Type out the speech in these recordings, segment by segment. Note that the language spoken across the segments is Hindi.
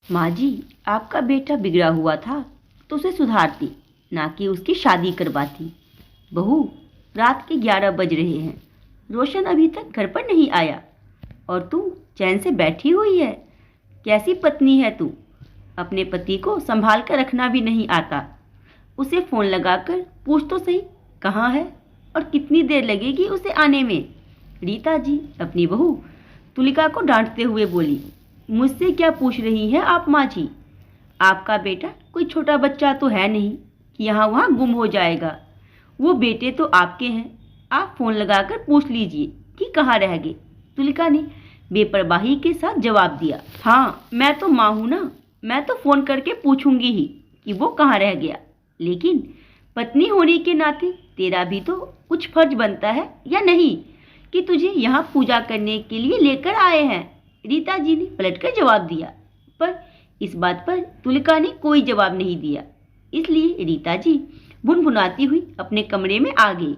माँ जी, आपका बेटा बिगड़ा हुआ था तो उसे सुधारती, ना कि उसकी शादी करवाती। बहू, रात के 11 बज रहे हैं, रोशन अभी तक घर पर नहीं आया और तू चैन से बैठी हुई है। कैसी पत्नी है तू? अपने पति को संभाल कर रखना भी नहीं आता। उसे फोन लगाकर पूछ तो सही कहाँ है और कितनी देर लगेगी उसे आने में। रीता जी अपनी बहू तुलिका को डांटते हुए बोली, मुझसे क्या पूछ रही हैं आप माँ जी? आपका बेटा कोई छोटा बच्चा तो है नहीं कि यहाँ वहाँ गुम हो जाएगा। वो बेटे तो आपके हैं, आप फोन लगाकर पूछ लीजिए कि कहाँ रह गए। तुलिका ने बेपरवाही के साथ जवाब दिया, हाँ मैं तो माँ हूँ ना, मैं तो फोन करके पूछूंगी ही कि वो कहाँ रह गया। लेकिन पत्नी होने के नाते तेरा भी तो कुछ फर्ज बनता है या नहीं कि तुझे यहाँ पूजा करने के लिए लेकर आए हैं। रीता जी ने पलटकर जवाब दिया, पर इस बात पर तुलिका ने कोई जवाब नहीं दिया। इसलिए रीता जी भुनभुनाती हुई अपने कमरे में आ गई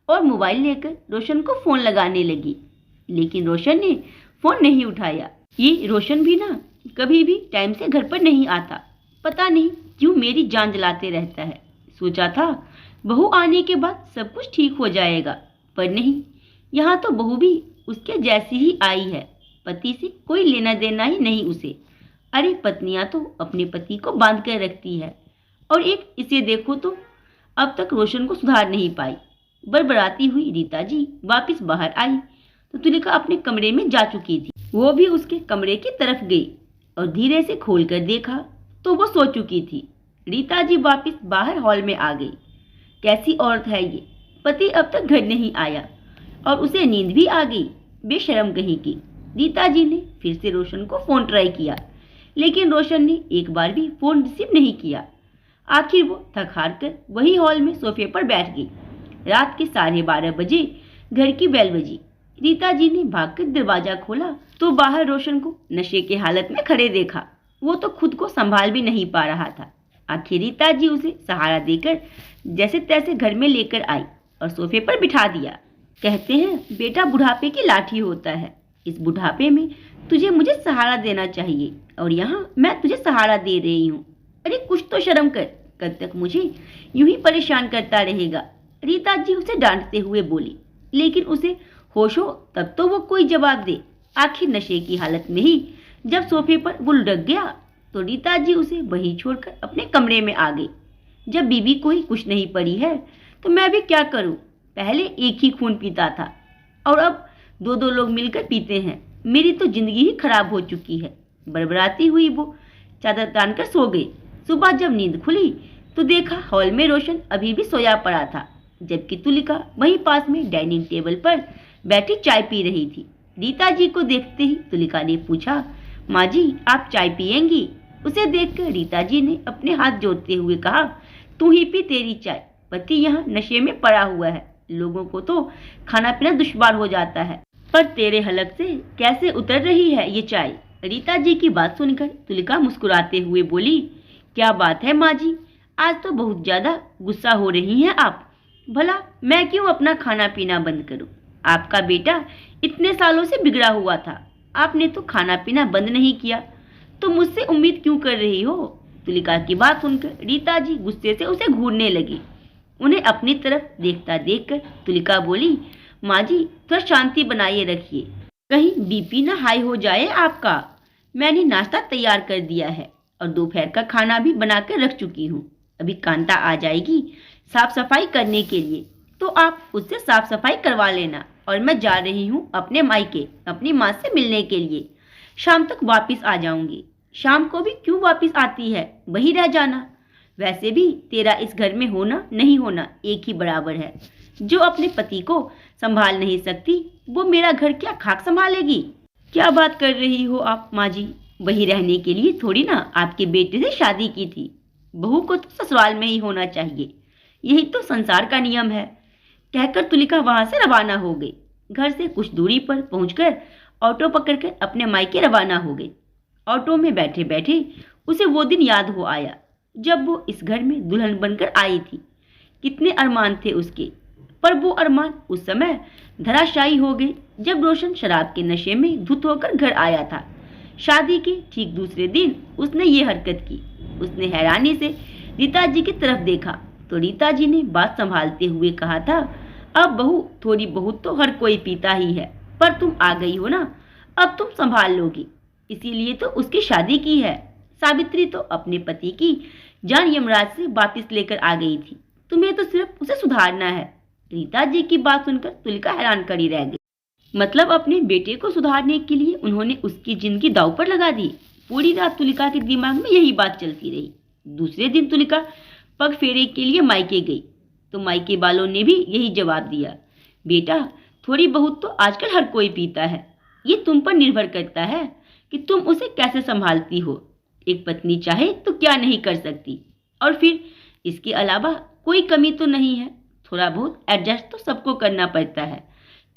और मोबाइल लेकर रोशन को फोन लगाने लगी। लेकिन रोशन ने फोन नहीं उठाया। ये रोशन भी ना कभी भी टाइम से घर पर नहीं आता, पता नहीं क्यों मेरी जान जलाते रहता है। सोचा था बहू आने के बाद सब कुछ ठीक हो जाएगा, पर नहीं, यहाँ तो बहू भी उसके जैसी ही आई है। पति से कोई लेना देना ही नहीं उसे। अरे पत्नियां तो अपने पति को बांध कर रखती है, और एक इसे देखो तो अब तक रोशन को सुधार नहीं पाई। बड़बड़ाती हुई रीता जी वापस बाहर आई तो तुलिका अपने कमरे में जा चुकी थी। वो भी उसके कमरे की तरफ गई और धीरे से खोलकर देखा तो वो सो चुकी थी। रीता जी वापस बाहर हॉल में आ गई। कैसी औरत है ये, पति अब तक घर नहीं आया और उसे नींद भी आ गई, बेशर्म कहीं की। रीता जी ने फिर से रोशन को फोन ट्राई किया, लेकिन रोशन ने एक बार भी फोन रिसीव नहीं किया। आखिर वो थक हार कर वही हॉल में सोफे पर बैठ गई। रात के 12:30 बजे घर की बेल बजी। रीता जी ने भागकर दरवाजा खोला तो बाहर रोशन को नशे के हालत में खड़े देखा। वो तो खुद को संभाल भी नहीं पा रहा था। आखिर रीता जी उसे सहारा देकर जैसे तैसे घर में लेकर आई और सोफे पर बिठा दिया। कहते हैं बेटा बुढ़ापे की लाठी होता है। इस बुढ़ापे में तुझे मुझे सहारा देना चाहिए और यहाँ मैं तुझे सहारा दे रही हूँ। अरे कुछ तो शर्म कर, कब तक मुझे यूं ही परेशान करता रहेगा? रीता जी उसे डांटते हुए बोली। लेकिन उसे होश हो तब तो वो कोई जवाब दे। आखिर नशे की हालत में ही जब सोफे पर वो लुढ़क गया तो रीता जी उसे वहीं छोड़कर अपने कमरे में आ गई। जब बीबी को ही कुछ नहीं पड़ी है तो मैं भी क्या करूं? पहले एक ही खून पीता था और अब दो दो लोग मिलकर पीते हैं। मेरी तो जिंदगी ही खराब हो चुकी है। बड़बड़ाती हुई वो चादर तानकर सो गई। सुबह जब नींद खुली तो देखा हॉल में रोशन अभी भी सोया पड़ा था, जबकि तुलिका वहीं पास में डाइनिंग टेबल पर बैठी चाय पी रही थी। रीता जी को देखते ही तुलिका ने पूछा, माँ जी आप चाय पियेंगी? उसे देखकर रीता जी ने अपने हाथ जोड़ते हुए कहा, तू ही पी तेरी चाय, पति यहाँ नशे में पड़ा हुआ है, लोगों को तो खाना पीना दुश्वार हो जाता है, पर तेरे हलक से कैसे उतर रही है ये चाय। रीता जी की बात सुनकर तुलिका मुस्कुराते हुए बोली, क्या बात है माँ जी, आज तो बहुत ज्यादा गुस्सा हो रही हैं आप। भला मैं क्यों अपना खाना पीना बंद करूं? आपका बेटा इतने सालों से बिगड़ा हुआ था, आपने तो खाना पीना बंद नहीं किया, तो मुझसे उम्मीद क्यों कर रही हो? तुलिका की बात सुनकर रीता जी गुस्से से उसे घूरने लगी। उन्हें अपनी तरफ देखता देखकर तुलिका बोली, माँ जी थोड़ा शांति बनाए रखिए, कहीं बीपी ना हाई हो जाए आपका। मैंने नाश्ता तैयार कर दिया है और दोपहर का खाना भी बनाकर रख चुकी हूँ। अभी कांता आ जाएगी साफ सफाई करने के लिए, तो आप उससे साफ सफाई करवा लेना और मैं जा रही हूँ अपने मायके अपनी माँ से मिलने के लिए। शाम तक वापस आ जाऊंगी। शाम को भी क्यों वापस आती है, वहीं रह जाना। वैसे भी तेरा इस घर में होना नहीं होना एक ही बराबर है। जो अपने पति को संभाल नहीं सकती वो मेरा घर क्या खाक संभालेगी? क्या बात कर रही हो आप माँ जी? वहीं रहने के लिए थोड़ी ना आपके बेटे से शादी की थी। बहू को तो ससुराल में ही होना चाहिए, यही तो संसार का नियम है। कहकर तुलिका वहां से रवाना हो गई। घर से कुछ दूरी पर पहुंचकर ऑटो पकड़कर अपने मायके रवाना हो गई। ऑटो में बैठे बैठे उसे वो दिन याद हो आया जब वो इस घर में दुल्हन बनकर आई थी। कितने अरमान थे उसके, पर वो अरमान उस समय धराशायी हो गए जब रोशन शराब के नशे में धुत होकर घर आया था। शादी के ठीक दूसरे दिन उसने ये हरकत की। उसने हैरानी से रीता जी की तरफ देखा तो रीता जी ने बात संभालते हुए कहा था, अब बहू थोड़ी बहुत तो हर कोई पीता ही है, पर तुम आ गई हो ना, अब तुम संभाल लोगी, इसीलिए तो उसकी शादी की है। सावित्री तो अपने पति की जान यमराज से वापिस लेकर आ गई थी, तुम्हें तो सिर्फ उसे सुधारना है। रीता जी की बात सुनकर तुलिका हैरान खड़ी रह गई। मतलब अपने बेटे को सुधारने के लिए उन्होंने उसकी जिंदगी दांव पर लगा दी। पूरी रात तुलिका के दिमाग में यही बात चलती रही। दूसरे दिन तुलिका पग फेरे के लिए मायके गई तो मायके वालों ने भी यही जवाब दिया, बेटा थोड़ी बहुत तो आजकल हर कोई पीता है, ये तुम पर निर्भर करता है कि तुम उसे कैसे संभालती हो। एक पत्नी चाहे तो क्या नहीं कर सकती, और फिर इसके अलावा कोई कमी तो नहीं है, थोड़ा बहुत एडजस्ट तो सबको करना पड़ता है।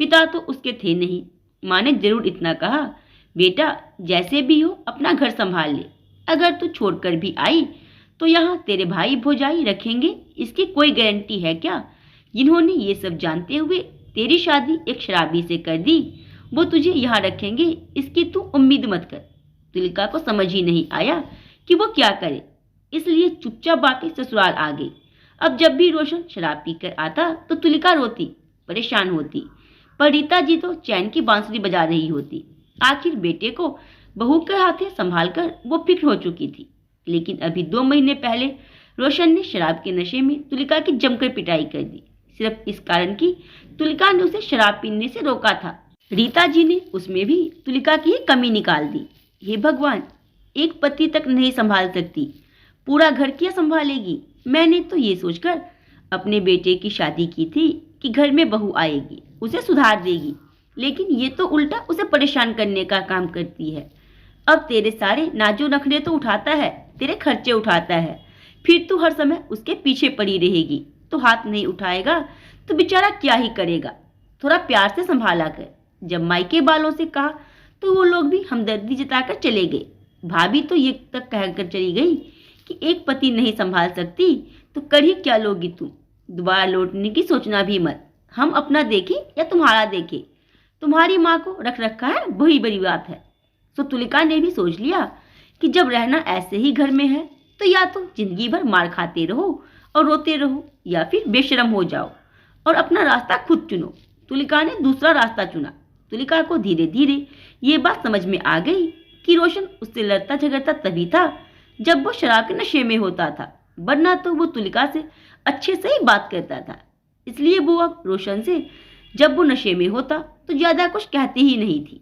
पिता तो उसके थे नहीं। माँ ने जरूर इतना कहा, बेटा जैसे भी हो अपना घर संभाल ले, अगर तू छोड़कर भी आई तो यहाँ तेरे भाई भौजाई रखेंगे, इसकी कोई गारंटी है क्या। जिन्होंने ये सब जानते हुए तेरी शादी एक शराबी से कर दी, वो तुझे यहाँ रखेंगे, इसकी तू उम्मीद मत कर। तुलिका को समझ ही नहीं आया कि वो क्या करे, इसलिए चुपचाप वापस ससुराल आ गई। अब जब भी रोशन शराब पीकर आता तो तुलिका रोती, परेशान होती, पर रीता जी तो चैन की बांसुरी बजा रही होती। आखिर बेटे को बहू के हाथे संभालकर वो फिक्र हो चुकी थी। लेकिन अभी 2 महीने पहले रोशन ने शराब के नशे में तुलिका की जमकर पिटाई कर दी, सिर्फ इस कारण कि तुलिका ने उसे शराब पीने से रोका था। रीता जी ने उसमें भी तुलिका की कमी निकाल दी। हे भगवान, एक पति तक नहीं संभाल सकती, पूरा घर क्या संभालेगी। मैंने तो ये सोचकर अपने बेटे की शादी की थी कि घर में बहू आएगी, उसे सुधार देगी, लेकिन ये तो उल्टा उसे परेशान करने का काम करती है। अब तेरे सारे नाजो नखरे तो उठाता है, तेरे खर्चे उठाता है, फिर तू हर समय उसके पीछे पड़ी रहेगी। तो हाथ नहीं उठाएगा तो बेचारा क्या ही करेगा, थोड़ा प्यार से संभाला कर। जब मायके वालों से कहा तो वो लोग भी हमदर्दी जताकर चले गए। भाभी तो ये तक कहकर चली गई कि एक पति नहीं संभाल सकती तो कर ही क्या लोगी तुम, दोबारा लौटने की सोचना भी मत, हम अपना देखें या तुम्हारा देखें, तुम्हारी माँ को रख रखा है वही बड़ी बात है। तो तुलिका ने भी सोच लिया कि जब रहना ऐसे ही घर में है तो या तो जिंदगी भर मार खाते रहो और रोते रहो, या फिर बेशरम हो जाओ और अपना रास्ता खुद चुनो। तुलिका ने दूसरा रास्ता चुना। तुलिका को धीरे धीरे ये बात समझ में आ गई कि रोशन उससे लड़ता झगड़ता तभी था जब वो शराब के नशे में होता था, वरना तो वो तुलिका से अच्छे से ही बात करता था। इसलिए वो अब रोशन से जब वो नशे में होता तो ज्यादा कुछ कहती ही नहीं थी।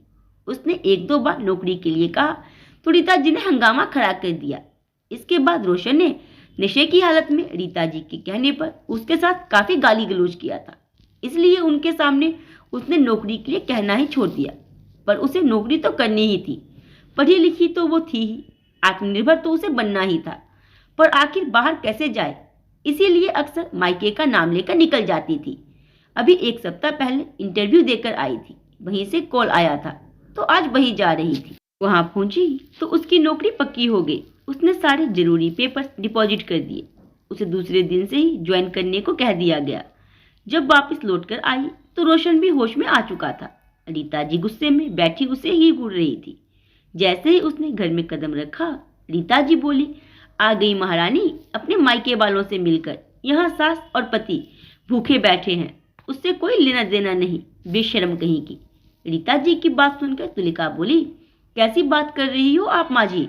उसने 1-2 बार नौकरी के लिए कहा तो रीता जी ने हंगामा खड़ा कर दिया। इसके बाद रोशन ने नशे की हालत में रीता जी के कहने पर उसके साथ काफी गाली गलौज किया था, इसलिए उनके सामने उसने नौकरी के लिए कहना ही छोड़ दिया। पर उसे नौकरी तो करनी ही थी, पढ़ी लिखी तो वो थी ही, आत्मनिर्भर तो उसे बनना ही था, पर आखिर बाहर कैसे जाए, इसीलिए अक्सर मायके का नाम लेकर निकल जाती थी। अभी 1 सप्ताह पहले इंटरव्यू देकर आई थी, वहीं से कॉल आया था तो आज वहीं जा रही थी। वहां पहुंची तो उसकी नौकरी पक्की हो गई। उसने सारे जरूरी पेपर्स डिपॉजिट कर दिए। उसे दूसरे दिन से ही ज्वाइन करने को कह दिया गया। जब वापस लौटकर आई तो रोशन भी होश में आ चुका था। रीता जी गुस्से में बैठी उसे ही घूर रही थी। जैसे ही उसने घर में कदम रखा, रीता जी बोली, आ गई महारानी अपने मायके वालों से मिलकर। यहाँ सास और पति भूखे बैठे हैं, उससे कोई लेना देना नहीं, बेशर्म कहीं की। रीता जी की बात सुनकर तुलिका बोली, कैसी बात कर रही हो आप माँ जी,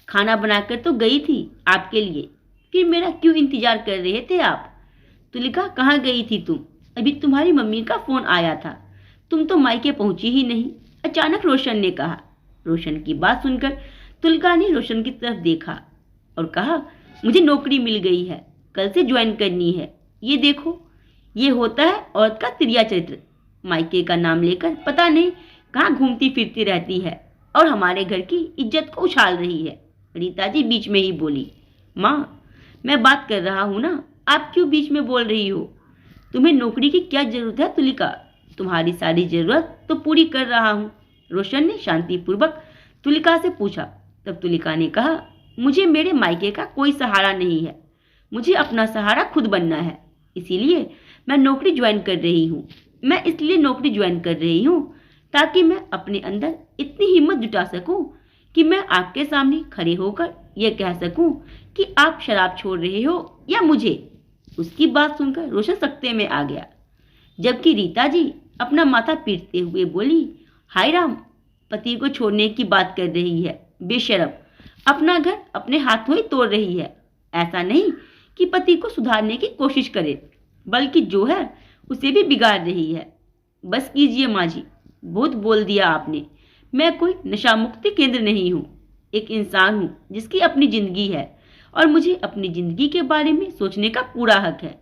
खाना बनाकर तो गई थी आपके लिए, फिर मेरा क्यों इंतजार कर रहे थे आप। तुलिका, कहाँ गई थी तुम, अभी तुम्हारी मम्मी का फोन आया था, तुम तो मायके पहुंची ही नहीं, अचानक रोशन ने कहा। रोशन की बात सुनकर तुलिका ने रोशन की तरफ देखा और कहा, मुझे नौकरी मिल गई है, कल से ज्वाइन करनी है। ये देखो, ये होता है औरत का तिरिया चरित्र, मायके का नाम लेकर पता नहीं कहाँ घूमती फिरती रहती है और हमारे घर की इज्जत को उछाल रही है। रीता जी बीच में ही बोली, माँ मैं बात कर रहा हूँ ना, आप क्यों बीच में बोल रही हो। तुम्हें नौकरी की क्या जरूरत है तुलिका, तुम्हारी सारी जरूरत तो पूरी कर रहा हूँ। रोशन ने शांतिपूर्वक तुलिका से पूछा। तब तुलिका ने कहा, मुझे मेरे मायके का कोई सहारा नहीं है, मुझे अपना सहारा खुद बनना है, इसीलिए मैं नौकरी ज्वाइन कर रही हूँ। मैं इसलिए नौकरी ज्वाइन कर रही हूँ ताकि मैं अपने अंदर इतनी हिम्मत जुटा सकूं कि मैं आपके सामने खड़े होकर यह कह सकूं कि आप शराब छोड़ रहे हो या मुझे। उसकी बात सुनकर रोशन सख्ते में आ गया, जबकि रीता जी अपना माथा पीटते हुए बोली, हाय राम, पति को छोड़ने की बात कर रही है, बेशरम, अपना घर अपने हाथों ही तोड़ रही है। ऐसा नहीं कि पति को सुधारने की कोशिश करे, बल्कि जो है उसे भी बिगाड़ रही है। बस कीजिए माँ जी, बहुत बोल दिया आपने। मैं कोई नशा मुक्ति केंद्र नहीं हूँ, एक इंसान हूँ जिसकी अपनी जिंदगी है और मुझे अपनी जिंदगी के बारे में सोचने का पूरा हक है।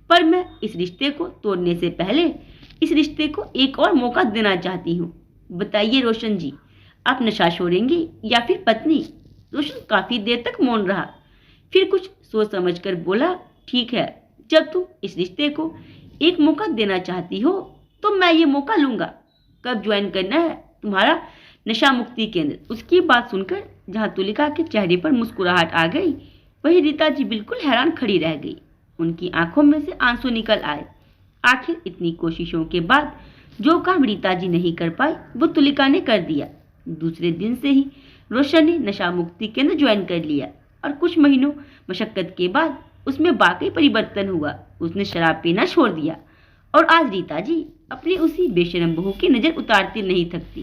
पर मैं इस रिश्ते को तोड़ने से पहले इस रिश्ते को एक और मौका देना चाहती हूँ। बताइए रोशन जी, आप नशा छोड़ेंगे या फिर पत्नी? रोशन काफी देर तक मौन रहा, फिर कुछ सोच समझकर बोला, ठीक है, जब तुम इस रिश्ते को एक मौका देना चाहती हो तो मैं ये मौका लूंगा। कब ज्वाइन करना है तुम्हारा नशा मुक्ति केंद्र? उसकी बात सुनकर जहां तुलिका के चेहरे पर मुस्कुराहट आ गई, वहीं रीता जी बिल्कुल हैरान खड़ी रह गई। उनकी आंखों में से आंसू निकल आए। आखिर इतनी कोशिशों के बाद जो काम रीता जी नहीं कर पाई वो तुलिका ने कर दिया। दूसरे दिन से ही रोशन ने नशा मुक्ति केंद्र ज्वाइन कर लिया और कुछ महीनों मशक्कत के बाद उसमें वाकई परिवर्तन हुआ। उसने शराब पीना छोड़ दिया और आज रीता जी अपनी उसी बेशरम बहू की नजर उतारती नहीं थकती।